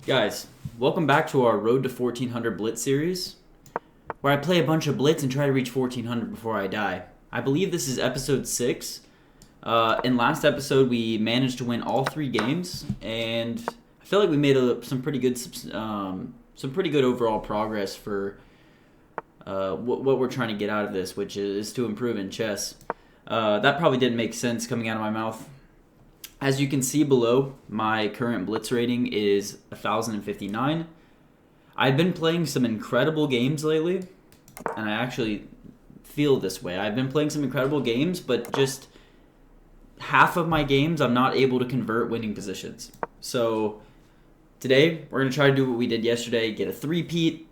Guys, welcome back to our Road to 1400 Blitz series, where I play a bunch of Blitz and try to reach 1400 before I die. I believe this is episode 6. In last episode, we managed to win all 3 games, and I feel like we made some pretty good overall progress for what we're trying to get out of this, which is to improve in chess. That probably didn't make sense coming out of my mouth. As you can see below, my current Blitz rating is 1,059. I've been playing some incredible games lately, and I actually feel this way. I've been playing some incredible games, but just half of my games I'm not able to convert winning positions. So today, we're going to try to do what we did yesterday, get a 3-peat,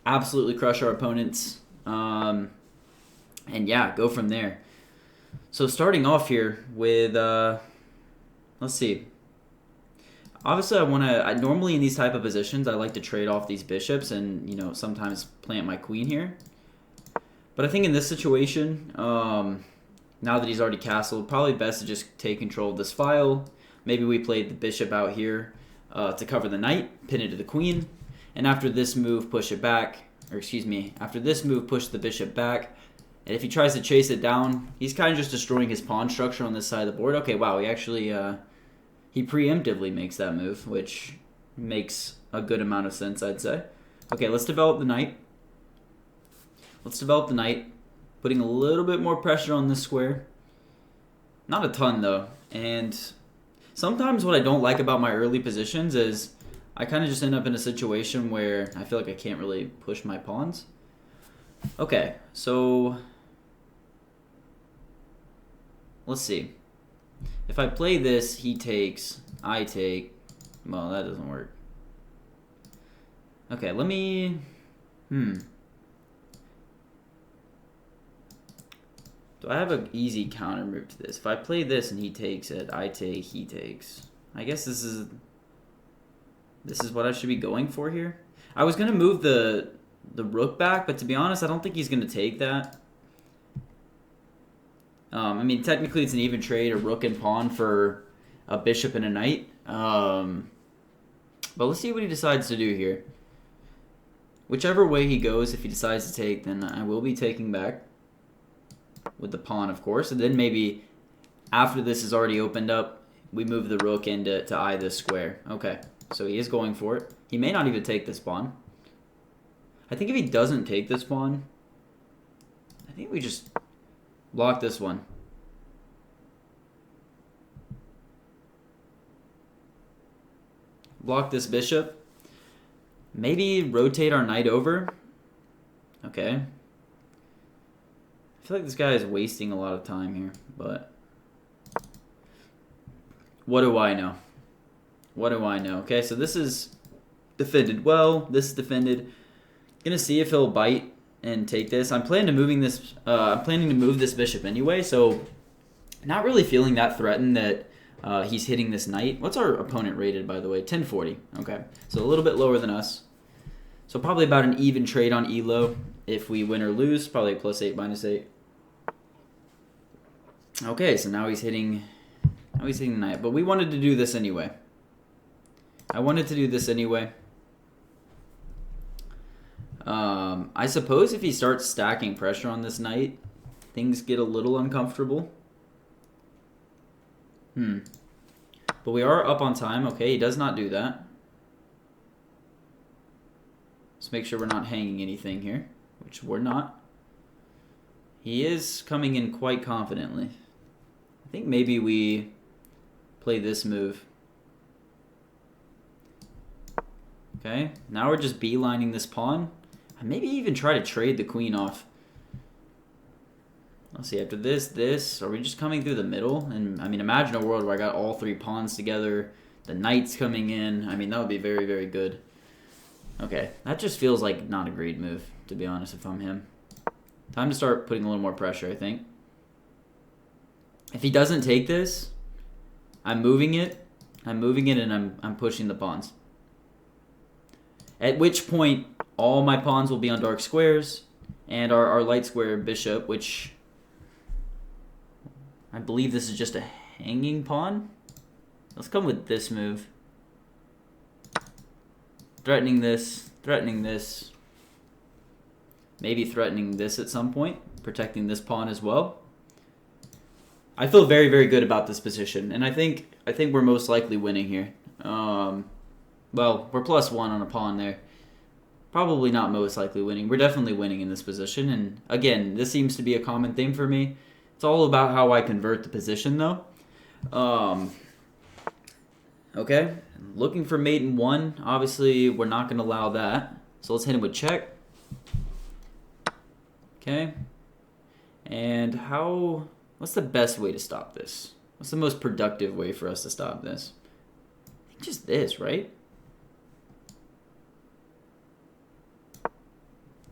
absolutely crush our opponents, and yeah, go from there. So starting off here with... let's see. Obviously, normally in these type of positions, I like to trade off these bishops and, sometimes plant my queen here. But I think in this situation, now that he's already castled, probably best to just take control of this file. Maybe we played the bishop out here to cover the knight, pin it to the queen. And after this move, push it back. Or excuse me, after this move, push the bishop back. And if he tries to chase it down, he's kind of just destroying his pawn structure on this side of the board. Okay, wow, he actually... he preemptively makes that move, which makes a good amount of sense, I'd say. Okay, let's develop the knight. Putting a little bit more pressure on this square. Not a ton, though. And sometimes what I don't like about my early positions is I kind of just end up in a situation where I feel like I can't really push my pawns. Okay, so... let's see. If I play this, he takes, I take. Well, that doesn't work. Okay, let me... Do I have an easy counter move to this? If I play this and he takes it, I take, he takes. I guess this is what I should be going for here. I was going to move the rook back, but to be honest, I don't think he's going to take that. I mean, technically it's an even trade, a rook and pawn for a bishop and a knight. But let's see what he decides to do here. Whichever way he goes, if he decides to take, then I will be taking back. With the pawn, of course. And then maybe after this is already opened up, we move the rook in to eye this square. Okay, so he is going for it. He may not even take this pawn. I think if he doesn't take this pawn, I think we just... block this one. Block this bishop. Maybe rotate our knight over. Okay. I feel like this guy is wasting a lot of time here, but... what do I know? What do I know? Okay, so this is defended well. This is defended. Gonna see if he'll bite and take this. I'm planning to move this bishop anyway, so not really feeling that threatened that he's hitting this knight. What's our opponent rated, by the way? 1040. Okay, so a little bit lower than us. So probably about an even trade on elo if we win or lose. Probably +8, -8. Okay, so now he's hitting the knight, but we wanted to do this anyway. I wanted to do this anyway. I suppose if he starts stacking pressure on this knight, things get a little uncomfortable. But we are up on time. Okay, he does not do that. Let's make sure we're not hanging anything here, which we're not. He is coming in quite confidently. I think maybe we play this move. Okay, now we're just beelining this pawn. Maybe even try to trade the queen off. Let's see, after this, are we just coming through the middle? And, I mean, imagine a world where I got all 3 pawns together, the knight's coming in. I mean, that would be very, very good. Okay, that just feels like not a great move, to be honest, if I'm him. Time to start putting a little more pressure, I think. If he doesn't take this, I'm moving it, and I'm pushing the pawns. At which point, all my pawns will be on dark squares, and our light square bishop, which I believe this is just a hanging pawn. Let's come with this move. threatening this, maybe threatening this at some point, protecting this pawn as well. I feel very, very good about this position, and I think we're most likely winning here. Well, we're +1 on a pawn there. Probably not most likely winning. We're definitely winning in this position, and again, this seems to be a common theme for me. It's all about how I convert the position, though. Okay, looking for mate in 1. Obviously, we're not going to allow that. So let's hit him with check. Okay. And what's the best way to stop this? What's the most productive way for us to stop this? I think just this, right?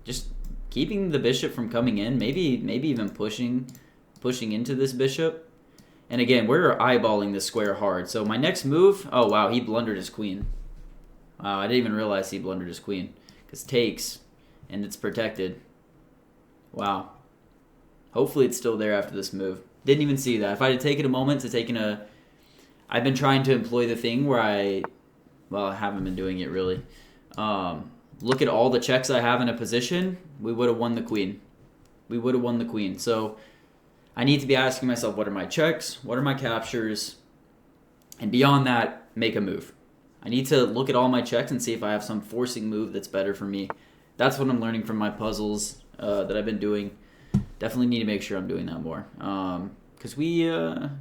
Just keeping the bishop from coming in, maybe even pushing into this bishop. And again, we're eyeballing this square hard. So my next move, oh wow, he blundered his queen. Wow, I didn't even realize he blundered his queen. Because takes, and it's protected. Wow. Hopefully it's still there after this move. Didn't even see that. If I had taken a moment to take I've been trying to employ the thing where I haven't been doing it really. Look at all the checks I have in a position. We would have won the queen. So I need to be asking myself, what are my checks? What are my captures? And beyond that, make a move. I need to look at all my checks and see if I have some forcing move that's better for me. That's what I'm learning from my puzzles that I've been doing. Definitely need to make sure I'm doing that more. Because we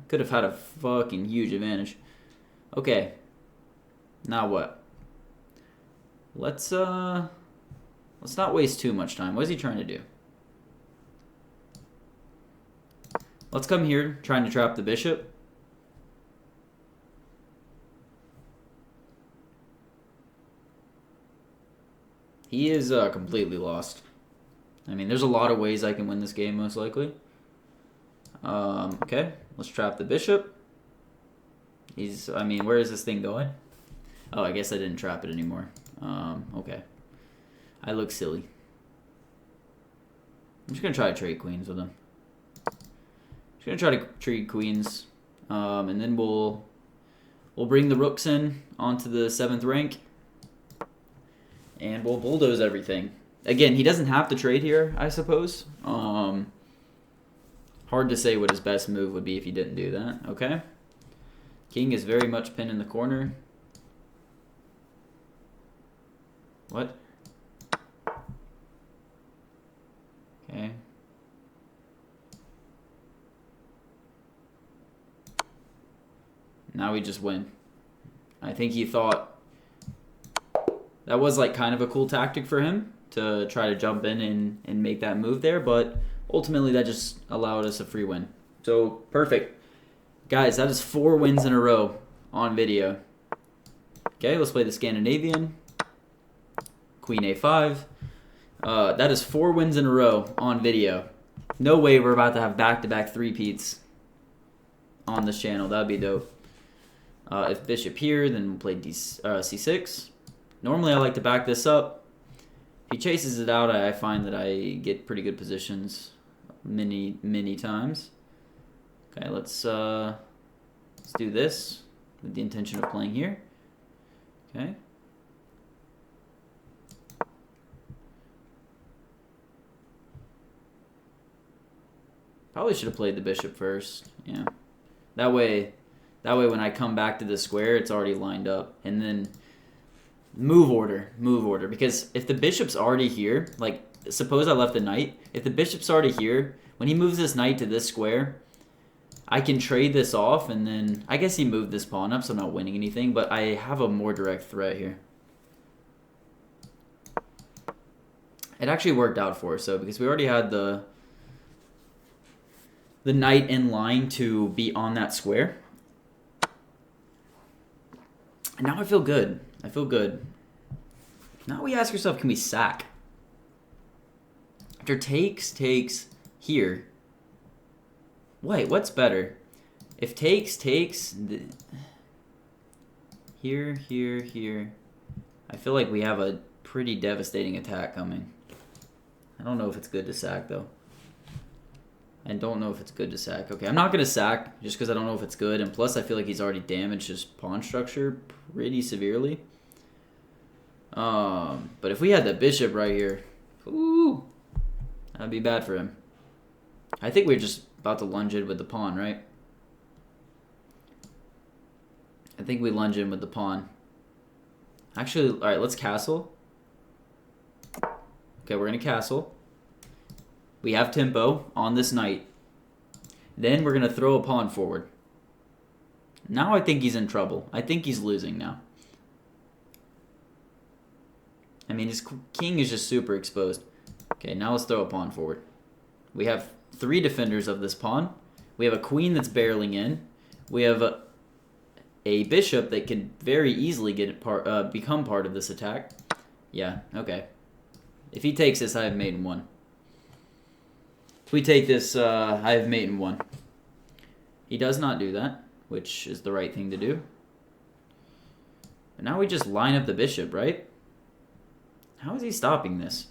could have had a fucking huge advantage. Okay. Now what? Let's not waste too much time. What is he trying to do? Let's come here, trying to trap the bishop. He is completely lost. I mean, there's a lot of ways I can win this game, most likely. Okay, let's trap the bishop. Where is this thing going? Oh, I guess I didn't trap it anymore. Okay. I look silly. I'm just going to try to trade queens with him. Just going to try to trade queens. And then we'll bring the rooks in onto the 7th rank. And we'll bulldoze everything. Again, he doesn't have to trade here, I suppose. Hard to say what his best move would be if he didn't do that. Okay. King is very much pinned in the corner. What? Okay. Now we just win. I think he thought that was like kind of a cool tactic for him to try to jump in and make that move there, but ultimately that just allowed us a free win. So perfect. Guys, that is 4 wins in a row on video. Okay, let's play the Scandinavian. Queen A5. That is 4 wins in a row on video. No way we're about to have back-to-back three-peats on this channel. That would be dope. If bishop here, then we'll play C6. Normally I like to back this up. If he chases it out, I find that I get pretty good positions many times. Okay, let's do this with the intention of playing here. Okay. Probably should have played the bishop first. Yeah. That way when I come back to the square, it's already lined up. And then move order. Because if the bishop's already here, like suppose I left the knight. If the bishop's already here, when he moves this knight to this square, I can trade this off, and then I guess he moved this pawn up, so I'm not winning anything, but I have a more direct threat here. It actually worked out for us, though, because we already had the knight in line to be on that square. And now I feel good. Now we ask ourselves, can we sack? After takes here. Wait, what's better? If takes, here. I feel like we have a pretty devastating attack coming. I don't know if it's good to sack, though. Okay, I'm not going to sack just because I don't know if it's good. And plus, I feel like he's already damaged his pawn structure pretty severely. But if we had the bishop right here, ooh, that'd be bad for him. I think we're just about to lunge in with the pawn, right? I think we lunge in with the pawn. Actually, all right, let's castle. Okay, we're gonna castle. We have tempo on this knight. Then we're gonna throw a pawn forward. Now I think he's in trouble. I think he's losing now. I mean, his king is just super exposed. Okay, now let's throw a pawn forward. We have 3 defenders of this pawn. We have a queen that's barreling in. We have a bishop that can very easily become part of this attack. Yeah, okay. If he takes this, I have mate in 1. If we take this, I have mate in 1. He does not do that, which is the right thing to do. But now we just line up the bishop, right? How is he stopping this?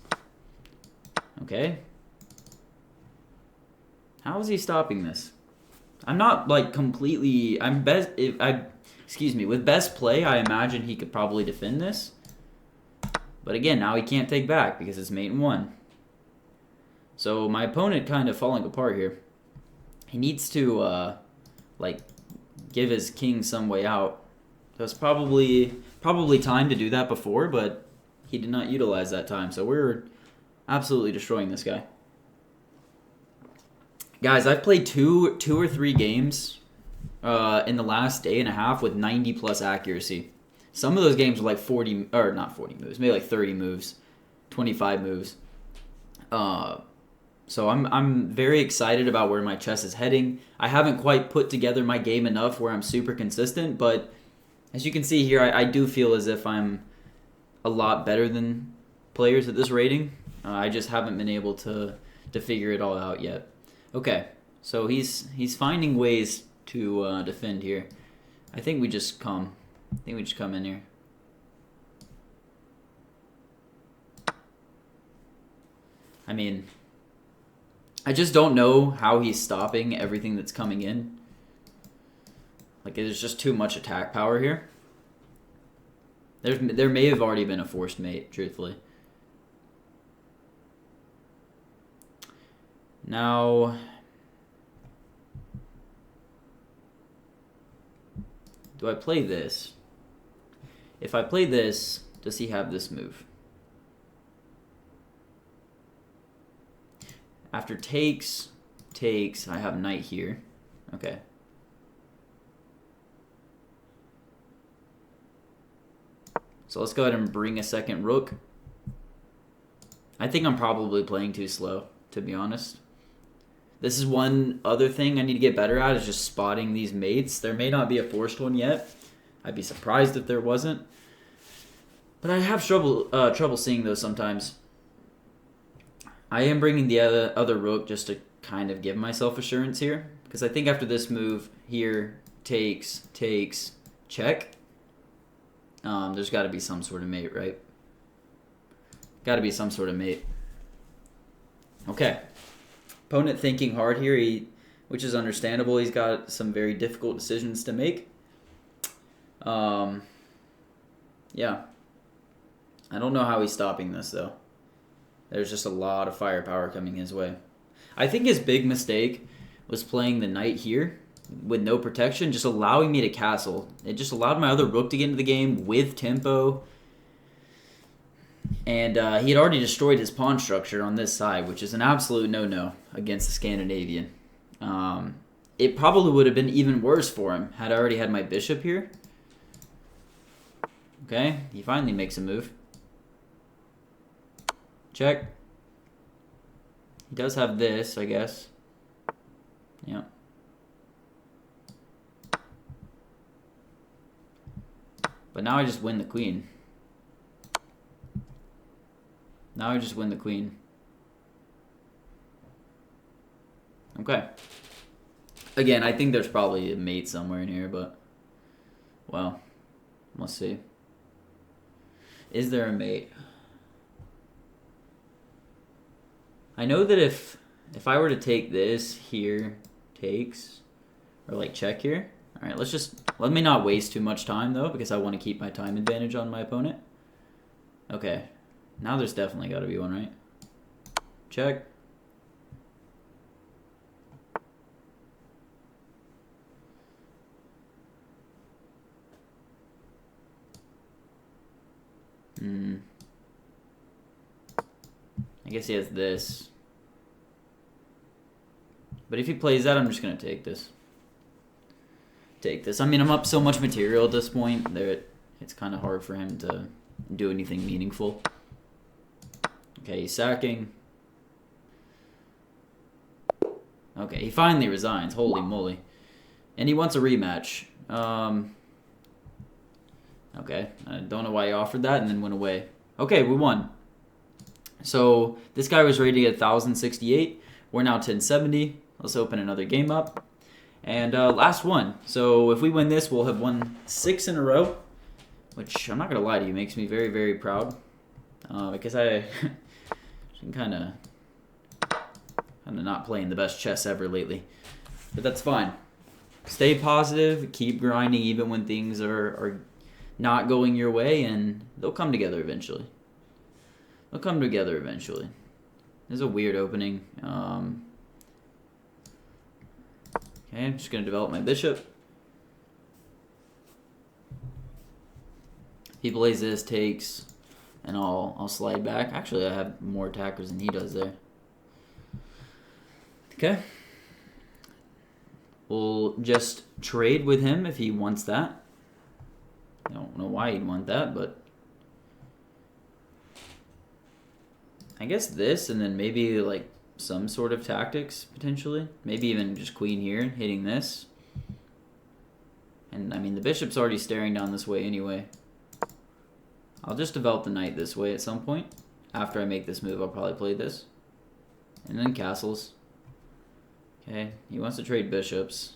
Okay. How is he stopping this? I'm not like completely. With best play, I imagine he could probably defend this. But again, now he can't take back because it's mate in 1. So my opponent kind of falling apart here. He needs to like give his king some way out. So it's probably time to do that before, but he did not utilize that time. So we're absolutely destroying this guy. Guys, I've played two or three games in the last day and a half with 90+ accuracy. Some of those games were like 40, or not 40 moves, maybe like 30 moves, 25 moves. So I'm very excited about where my chess is heading. I haven't quite put together my game enough where I'm super consistent, but as you can see here, I do feel as if I'm a lot better than players at this rating. I just haven't been able to figure it all out yet. Okay, so he's finding ways to defend here. I think we just come. I think we just come in here. I mean, I just don't know how he's stopping everything that's coming in. Like, there's just too much attack power here. There may have already been a forced mate, truthfully. Now, do I play this? If I play this, does he have this move? After takes, I have knight here. Okay. So let's go ahead and bring a second rook. I think I'm probably playing too slow, to be honest. This is one other thing I need to get better at, is just spotting these mates. There may not be a forced one yet. I'd be surprised if there wasn't. But I have trouble seeing those sometimes. I am bringing the other rook just to kind of give myself assurance here. Because I think after this move here, takes, check. There's got to be some sort of mate, right? Got to be some sort of mate. Okay. Opponent thinking hard here, which is understandable. He's got some very difficult decisions to make. Yeah. I don't know how he's stopping this, though. There's just a lot of firepower coming his way. I think his big mistake was playing the knight here with no protection, just allowing me to castle. It just allowed my other rook to get into the game with tempo. And he had already destroyed his pawn structure on this side, which is an absolute no-no against the Scandinavian. It probably would have been even worse for him had I already had my bishop here. Okay, he finally makes a move. Check. He does have this, I guess. Yeah. But now I just win the queen. Now I just win the queen. Okay. Again, I think there's probably a mate somewhere in here, but... well, let's see. Is there a mate? I know that if I were to take this here, takes, or like check here. All right, let me not waste too much time though, because I want to keep my time advantage on my opponent. Okay. Now there's definitely got to be one, right? Check. I guess he has this. But if he plays that, I'm just going to take this. I mean, I'm up so much material at this point that it's kind of hard for him to do anything meaningful. Okay, he's sacking. Okay, he finally resigns. Holy moly. And he wants a rematch. Okay, I don't know why he offered that and then went away. Okay, we won. So this guy was rated at 1,068. We're now 1070. Let's open another game up. And last one. So if we win this, we'll have won 6 in a row. Which, I'm not going to lie to you, makes me very, very proud. Because I'm kind of not playing the best chess ever lately. But that's fine. Stay positive. Keep grinding even when things are not going your way. And they'll come together eventually. This is a weird opening. Okay, I'm just going to develop my bishop. He plays this, takes, and I'll slide back. Actually, I have more attackers than he does there. Okay. We'll just trade with him if he wants that. I don't know why he'd want that, but I guess this, and then maybe like some sort of tactics, potentially. Maybe even just queen here, hitting this. And, I mean, the bishop's already staring down this way anyway. I'll just develop the knight this way at some point. After I make this move, I'll probably play this. And then castles. Okay, he wants to trade bishops.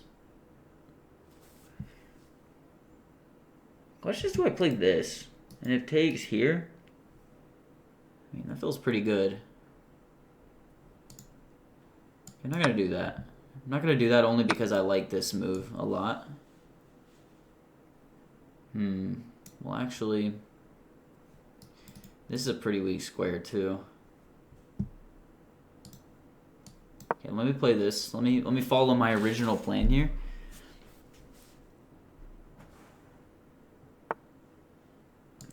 Question is, do I play this? And if takes here, I mean, that feels pretty good. I'm not going to do that. I'm not going to do that only because I like this move a lot. Well, actually, this is a pretty weak square, too. Okay, let me play this. Let me follow my original plan here.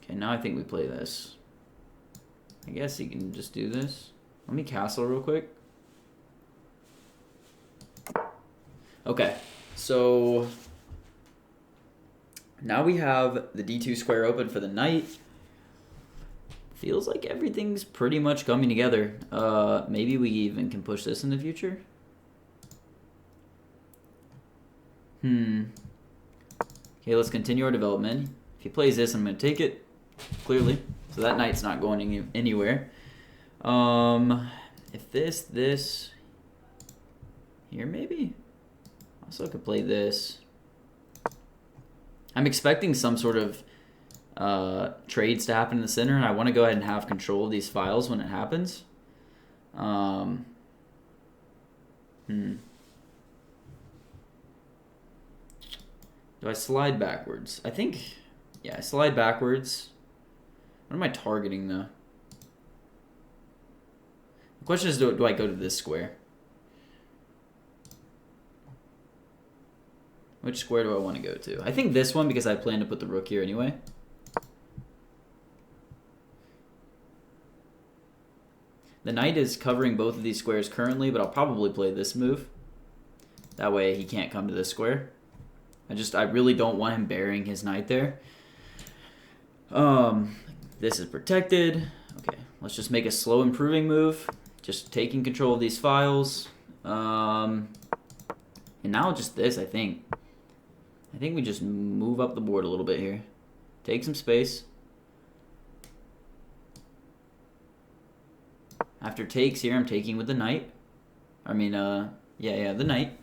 Okay, now I think we play this. I guess he can just do this. Let me castle real quick. Okay, so now we have the d2 square open for the knight. Feels like everything's pretty much coming together. Maybe we even can push this in the future. Okay, let's continue our development. If he plays this, I'm going to take it, clearly. So that knight's not going anywhere. If this, here maybe? Also could play this. I'm expecting some sort of trades to happen in the center, and I want to go ahead and have control of these files when it happens. Do I slide backwards? I think, yeah, I slide backwards. What am I targeting, though? The question is, do I go to this square? Which square do I want to go to? I think this one, because I plan to put the rook here anyway. The knight is covering both of these squares currently, but I'll probably play this move. That way he can't come to this square. I really don't want him burying his knight there. This is protected. Okay, let's just make a slow improving move. Just taking control of these files. And now just this, I think. I think we just move up the board a little bit here. Take some space. After takes here, I'm taking with the knight. I mean, yeah, the knight.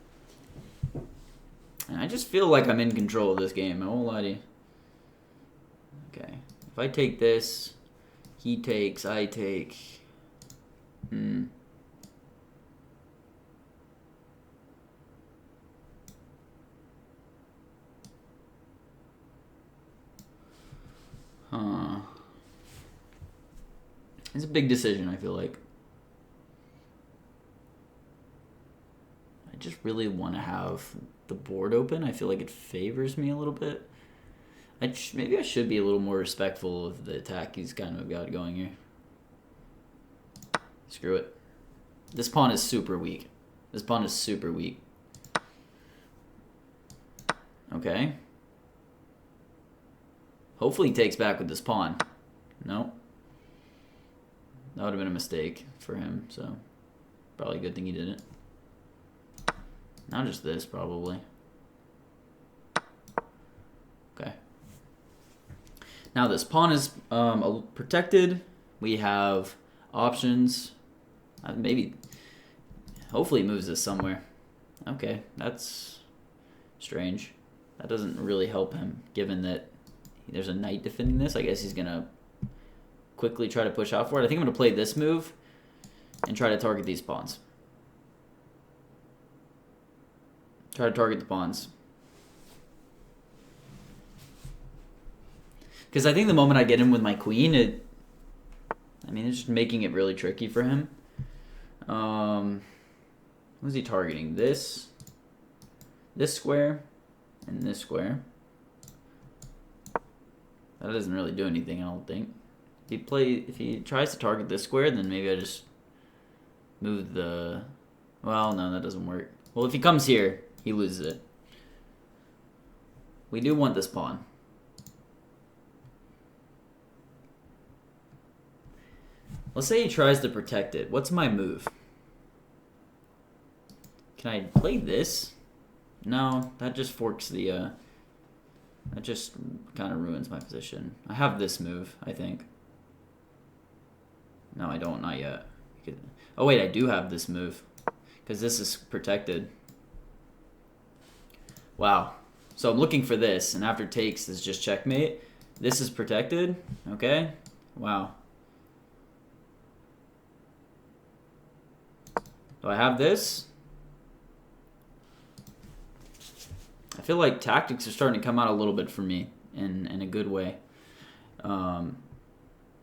And I just feel like I'm in control of this game. I won't lie to you. Okay. If I take this, he takes, I take. It's a big decision, I feel like. I just really want to have the board open. I feel like it favors me a little bit. Maybe I should be a little more respectful of the attack he's kind of got going here. Screw it. This pawn is super weak. This pawn is super weak. Okay. Hopefully he takes back with this pawn. No. That would have been a mistake for him, so probably a good thing he didn't. Not just this, probably. Okay. Now this pawn is protected. We have options. Maybe, hopefully he moves this somewhere. Okay, that's strange. That doesn't really help him, given that there's a knight defending this. I guess he's going to quickly try to push out for it. I think I'm going to play this move and try to target these pawns. Try to target the pawns. Because I think the moment I get him with my queen, it's just making it really tricky for him. Who's he targeting? This square, and this square. That doesn't really do anything, I don't think. If he tries to target this square, then maybe I just move the... Well, no, that doesn't work. Well, if he comes here, he loses it. We do want this pawn. Let's say he tries to protect it. What's my move? Can I play this? No, that just forks the... that just kind of ruins my position. I have this move, I think. No, I don't, not yet. Oh wait, I do have this move. Because this is protected. Wow. So I'm looking for this, and after takes is just checkmate. This is protected, okay? Wow. Do I have this? I feel like tactics are starting to come out a little bit for me in a good way.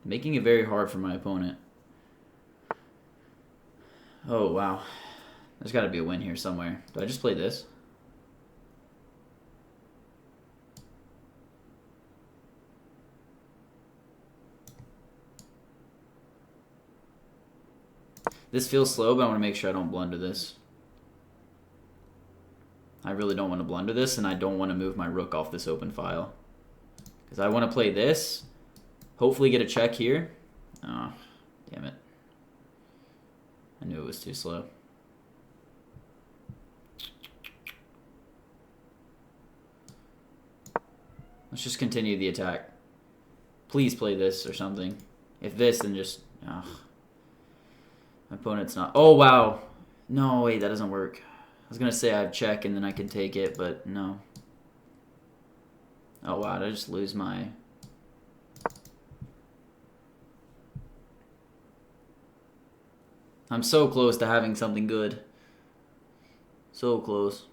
Making it very hard for my opponent. Oh, wow. There's got to be a win here somewhere. Do I just play this? This feels slow, but I want to make sure I don't blunder this. I really don't want to blunder this, and I don't want to move my rook off this open file. Because I want to play this, hopefully get a check here. Oh, damn it. I knew it was too slow. Let's just continue the attack. Please play this or something. If this, then just... Ugh. My opponent's not... Oh, wow. No, wait, that doesn't work. I was going to say I have check and then I can take it, but no. Oh, wow, did I just lose my... I'm so close to having something good. So close.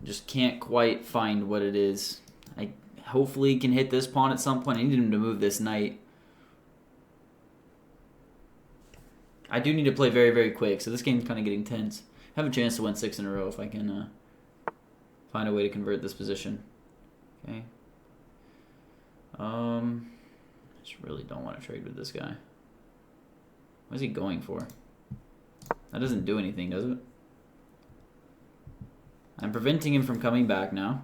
I just can't quite find what it is. I hopefully can hit this pawn at some point. I need him to move this knight. I do need to play very, very quick, so this game's kind of getting tense. I have a chance to win 6 in a row if I can find a way to convert this position. Okay. I just really don't want to trade with this guy. What is he going for? That doesn't do anything, does it? I'm preventing him from coming back now.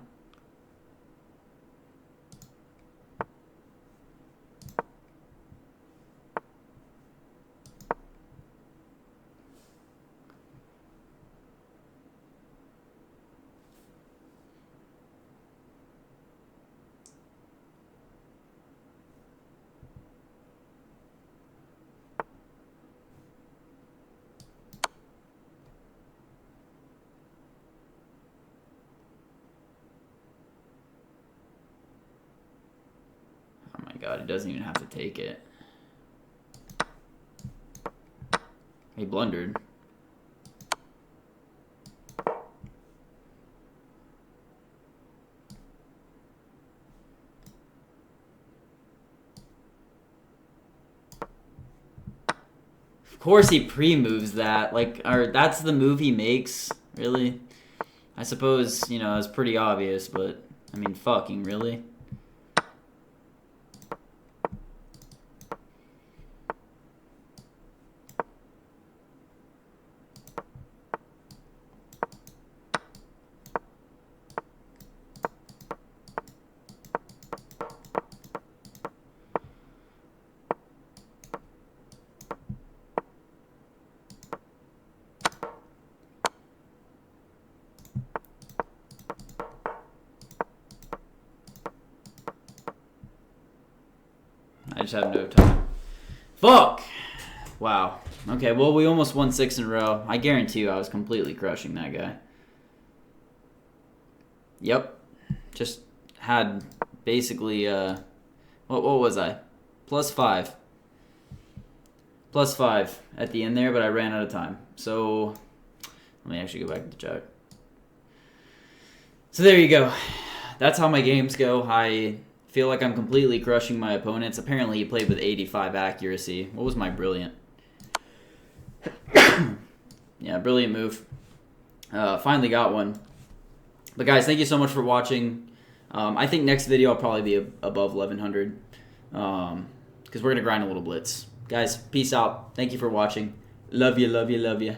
God, he doesn't even have to take it. He blundered. course he pre-moves that. Like, or that's the move he makes. Really? I suppose, you know, it's pretty obvious, but I mean, fucking really. I just have no time. Fuck! Wow. Okay, well, we almost won 6 in a row. I guarantee you I was completely crushing that guy. Yep. Just had basically, what was I? +5. +5 at the end there, but I ran out of time. So, let me actually go back to the chat. So there you go. That's how my games go. I feel like I'm completely crushing my opponents. Apparently, he played with 85 accuracy. What was my brilliant? Yeah, brilliant move. Finally got one. But guys, thank you so much for watching. I think next video I'll probably be above 1100. Because we're going to grind a little blitz. Guys, peace out. Thank you for watching. Love you, love you, love you.